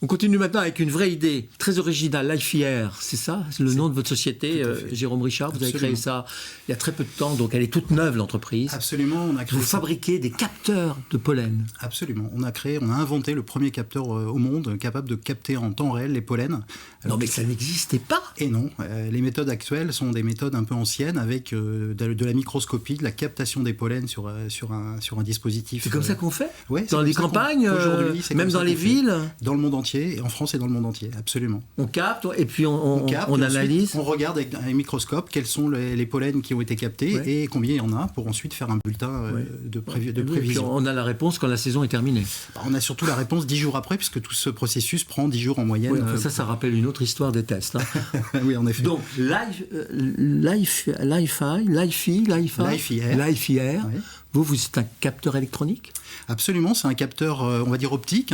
continue maintenant avec une vraie idée très originale, LifeIR, c'est ça? C'est le nom de votre société, Jérôme Richard. Vous avez créé ça il y a très peu de temps, donc elle est toute neuve, l'entreprise. Absolument, on a créé Vous fabriquez des capteurs de pollen. Absolument, on a inventé le premier capteur au monde capable de capter en temps réel les pollens. Non, mais ça n'existait pas. Et non, les méthodes actuelles sont des méthodes un peu anciennes avec de la microscopie, de la captation des pollens sur un dispositif. C'est comme ça qu'on fait? Ouais, dans les campagnes, même dans les villes? Dans le monde entier, et en France et dans le monde entier, absolument. On capte et puis on analyse. On regarde avec un microscope quels sont les pollens qui ont été captés et combien il y en a pour ensuite faire un bulletin de prévision. Et puis on a la réponse quand la saison est terminée. On a surtout la réponse 10 jours après, puisque tout ce processus prend 10 jours en moyenne. Oui, ça rappelle une autre histoire des tests. Hein. Oui, en effet. Donc, LifeIR, ouais. Vous êtes un capteur électronique? Absolument, c'est un capteur, on va dire optique,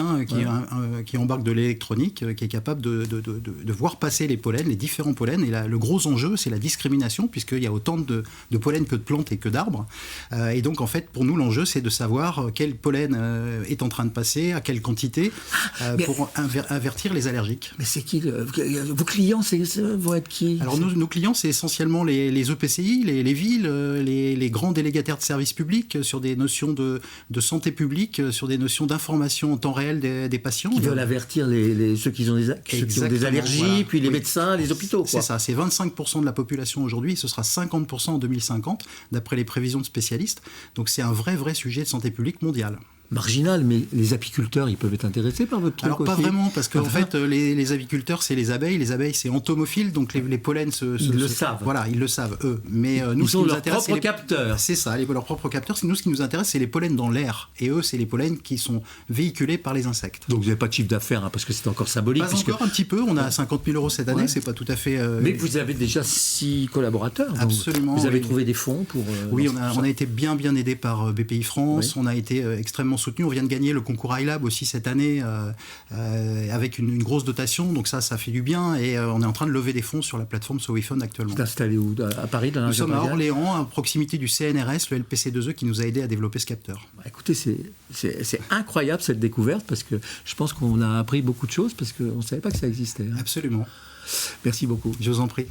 qui embarque de l'électronique, qui est capable de voir passer les pollens, les différents pollens. Et là, le gros enjeu, c'est la discrimination, puisqu'il y a autant de pollen que de plantes et que d'arbres. Et donc, en fait, pour nous, l'enjeu, c'est de savoir quel pollen est en train de passer, à quelle quantité, pour avertir les allergiques. Mais c'est qui vos clients vont être qui? Alors, nos clients, c'est essentiellement les EPCI, les villes, les grands délégataires de services publics, sur des notions de santé publique, sur des notions d'information en temps réel des patients. Qui veulent avertir ceux qui ont des allergies, voilà. Puis les médecins, les hôpitaux. Quoi. C'est ça, c'est 25% de la population aujourd'hui, et ce sera 50% en 2050, d'après les prévisions de spécialistes. Donc c'est un vrai sujet de santé publique mondiale. Marginal, mais les apiculteurs, ils peuvent être intéressés par votre truc? Alors pas vraiment, parce qu'en fait, les aviculteurs, c'est les abeilles. Les abeilles, c'est entomophile, donc les pollens ils le savent. Voilà, ils le savent, eux. Mais nous, ce qui nous intéresse, c'est capteurs. C'est ça, leurs propres capteurs. Nous, ce qui nous intéresse, c'est les pollens dans l'air. Et eux, c'est les pollens qui sont véhiculés par les insectes. Donc vous n'avez pas de chiffre d'affaires, parce que c'est encore symbolique. Pas encore, un petit peu. On a 50 000 € cette année, c'est pas tout à fait... Mais vous avez déjà 6 collaborateurs. Absolument. Vous avez trouvé des fonds pour... Oui, on a été bien aidé par BPI France. Oui. On a été extrêmement soutenu. On vient de gagner le concours iLab aussi cette année avec une grosse dotation, donc ça fait du bien, et on est en train de lever des fonds sur la plateforme SoWeFund actuellement. C'est installé où? À Paris, dans la région parisienne? Nous sommes à Orléans, à proximité du CNRS, le LPC2E, qui nous a aidé à développer ce capteur. Écoutez, c'est incroyable cette découverte, parce que je pense qu'on a appris beaucoup de choses, parce qu'on ne savait pas que ça existait. Hein. Absolument. Merci beaucoup. Je vous en prie.